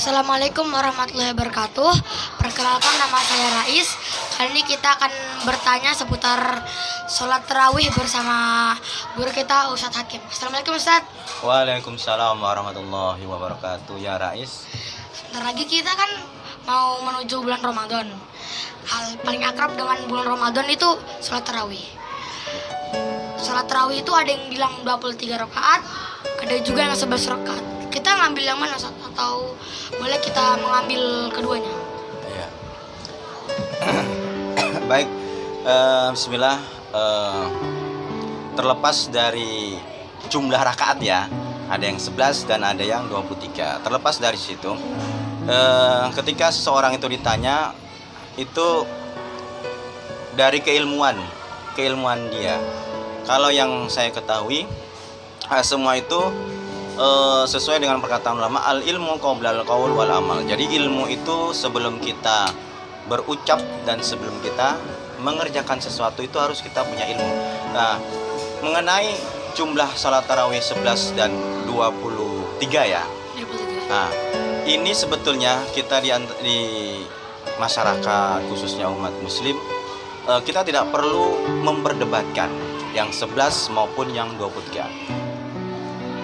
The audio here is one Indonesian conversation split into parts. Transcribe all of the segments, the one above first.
Assalamualaikum warahmatullahi wabarakatuh. Perkenalkan, nama saya Rais. Kali ini kita akan bertanya seputar sholat tarawih bersama guru kita Ustadz Hakim. Assalamualaikum Ustadz. Waalaikumsalam warahmatullahi wabarakatuh. Ya Rais. Sebentar lagi kita kan mau menuju bulan Ramadan. Hal paling akrab dengan bulan Ramadan itu sholat tarawih. Sholat tarawih itu ada yang bilang 23 rakaat, ada juga yang 11 rakaat. Kita ngambil yang mana, Ustadz? Atau boleh kita mengambil keduanya? Ya. Baik. Bismillah. Terlepas dari jumlah rakaat ya, ada yang 11 dan ada yang 23. Terlepas dari situ, ketika seseorang itu ditanya, itu dari keilmuan dia. Kalau yang saya ketahui, semua itu sesuai dengan perkataan ulama, al ilmu qoblal qaul wal amal. Jadi ilmu itu sebelum kita berucap dan sebelum kita mengerjakan sesuatu itu harus kita punya ilmu. Nah, mengenai jumlah salat tarawih 11 dan 23 ya. Nah, ini sebetulnya kita di masyarakat khususnya umat muslim, kita tidak perlu memperdebatkan yang 11 maupun yang 23.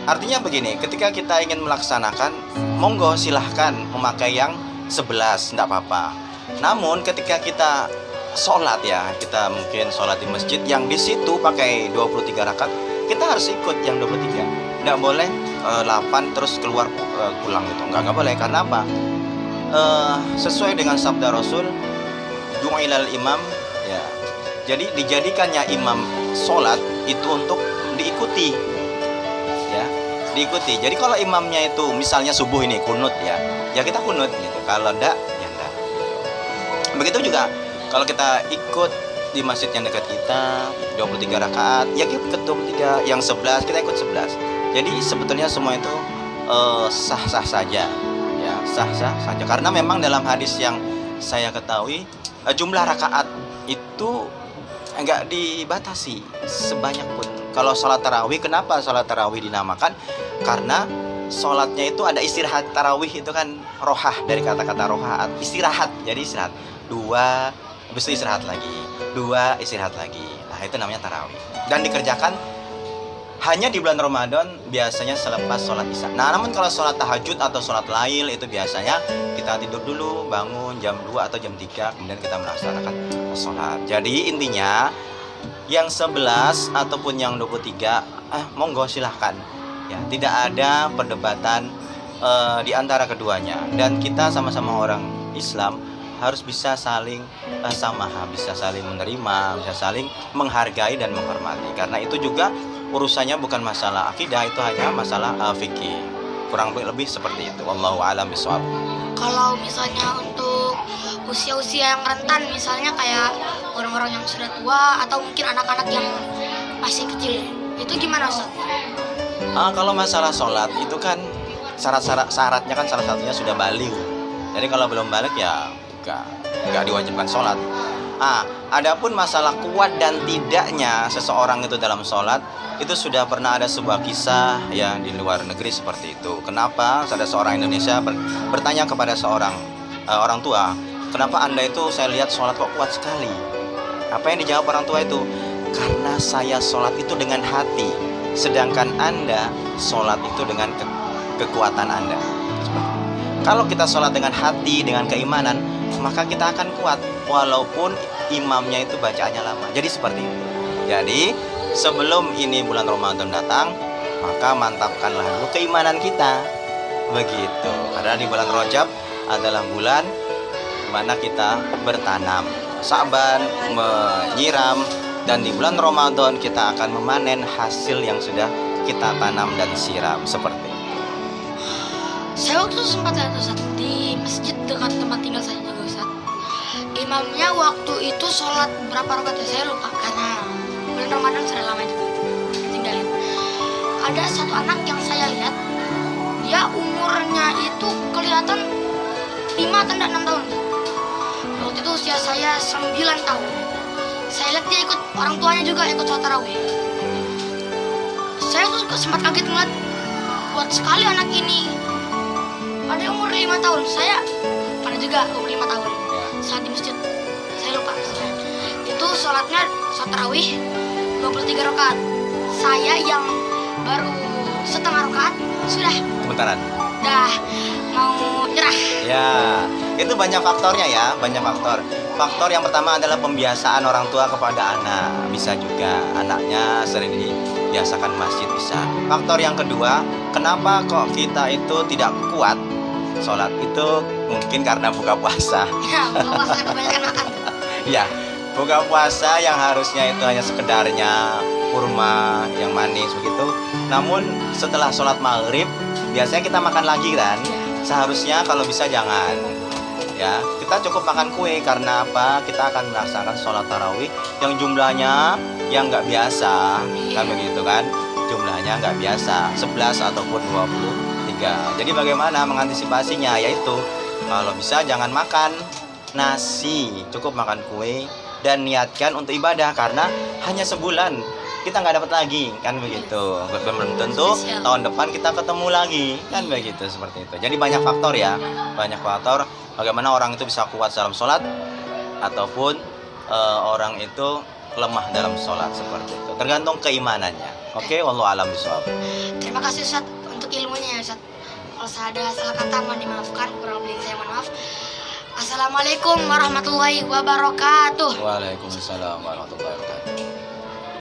Artinya begini, ketika kita ingin melaksanakan, monggo silahkan memakai yang 11, tidak apa-apa. Namun ketika kita sholat ya, kita mungkin sholat di masjid yang di situ pakai 23 rakaat, kita harus ikut yang 23. Tidak boleh 8 terus keluar pulang gitu. Enggak boleh. Karena apa? Sesuai dengan sabda Rasul, ju'ilal imam ya. Jadi dijadikannya imam sholat itu untuk diikuti. Diikuti. Jadi kalau imamnya itu misalnya subuh ini kunut ya kita kunut gitu. Kalau enggak ya enggak. Begitu juga kalau kita ikut di masjid yang dekat kita 23 rakaat, ya kita ikut 23, yang 11 kita ikut 11. Jadi sebetulnya semua itu sah-sah saja. Ya, sah-sah saja. Karena memang dalam hadis yang saya ketahui, jumlah rakaat itu enggak dibatasi sebanyak pun. Kalau sholat tarawih, kenapa sholat tarawih dinamakan? Karena sholatnya itu ada istirahat. Tarawih itu kan rohah, dari kata-kata rohaat, istirahat. Jadi istirahat 2, habis itu istirahat lagi 2, istirahat lagi. Nah itu namanya tarawih. Dan dikerjakan hanya di bulan Ramadan, biasanya selepas sholat isya. Nah namun kalau sholat tahajud atau sholat lail itu biasanya kita tidur dulu, bangun jam 2 atau jam 3, kemudian kita melaksanakan sholat. Jadi intinya yang 11 ataupun yang 23, monggo silahkan ya, tidak ada perdebatan di antara keduanya. Dan kita sama-sama orang Islam harus bisa saling samaha, bisa saling menerima, bisa saling menghargai dan menghormati. Karena itu juga urusannya bukan masalah akidah, itu hanya masalah fikih. Kurang lebih seperti itu. Wallahu a'lam bishawab. Kalau misalnya untuk usia-usia yang rentan, misalnya kayak orang-orang yang sudah tua atau mungkin anak-anak yang masih kecil, itu gimana Ustaz? Kalau masalah sholat itu kan syaratnya kan salah satunya sudah balik. Jadi kalau belum balik ya nggak diwajibkan sholat. Adapun masalah kuat dan tidaknya seseorang itu dalam sholat, itu sudah pernah ada sebuah kisah ya di luar negeri seperti itu. Kenapa ada seorang Indonesia bertanya kepada seorang orang tua, kenapa Anda itu saya lihat sholat kok kuat sekali? Apa yang dijawab orang tua itu? Karena saya sholat itu dengan hati, sedangkan Anda sholat itu dengan kekuatan Anda. Kalau kita sholat dengan hati, dengan keimanan, maka kita akan kuat walaupun imamnya itu bacaannya lama. Jadi seperti itu. Jadi sebelum ini bulan Ramadan datang, maka mantapkanlah dulu keimanan kita. Begitu. Karena di bulan Rajab adalah bulan mana kita bertanam, Sa'ban menyiram, dan di bulan Ramadan kita akan memanen hasil yang sudah kita tanam dan siram seperti itu. Saya waktu itu sempat lihat Ustaz di masjid dekat tempat tinggal saya juga Ustaz. Imamnya waktu itu sholat berapa rakaat ya? Saya lupa karena bulan Ramadan sudah lama juga tinggalin. Ada satu anak yang saya lihat, dia umurnya itu kelihatan 5 atau 6 tahun. Waktu itu usia saya 9 tahun. Saya lihat dia ikut orang tuanya juga ikut sholat tarawih. Saya tuh sempat kaget ngeliat kuat sekali anak ini. pada umur 5 tahun saya pada juga umur 5 tahun Ya. saat di masjid saya lupa misalnya. Itu sholat tarawih 23 rakaat. Saya yang baru setengah rakaat sudah Kebentaran. mau nyerah. Ya, itu banyak faktornya ya, banyak faktor. Faktor yang pertama adalah pembiasaan orang tua kepada anak. Bisa juga anaknya sering dibiasakan masjid, bisa. Faktor yang kedua, kenapa kok kita itu tidak kuat sholat itu mungkin karena buka puasa. Ya, bawa saya kebanyakan makan. Ya, buka puasa yang harusnya itu hanya sekedarnya kurma yang manis begitu. Namun setelah sholat maghrib biasanya kita makan lagi kan. Seharusnya kalau bisa jangan. Ya, kita cukup makan kue karena apa? Kita akan melaksanakan sholat tarawih yang jumlahnya yang nggak biasa, kan begitu kan? Jumlahnya nggak biasa, 11 ataupun 23. Jadi bagaimana mengantisipasinya? Yaitu kalau bisa jangan makan nasi, cukup makan kue dan niatkan untuk ibadah karena hanya sebulan kita nggak dapat lagi, kan begitu. Belum tentu tahun depan kita ketemu lagi, kan begitu, seperti itu. Jadi banyak faktor ya, banyak faktor bagaimana orang itu bisa kuat dalam sholat ataupun orang itu lemah dalam sholat, seperti itu. Tergantung keimanannya. Oke, wallahu a'lam bishawab. Terima kasih Ustaz untuk ilmunya ya Ustaz. Kalau saya ada salah kata mohon dimaafkan, kurang lebih saya mohon maaf. Assalamualaikum warahmatullahi wabarakatuh. Waalaikumsalam warahmatullahi wabarakatuh.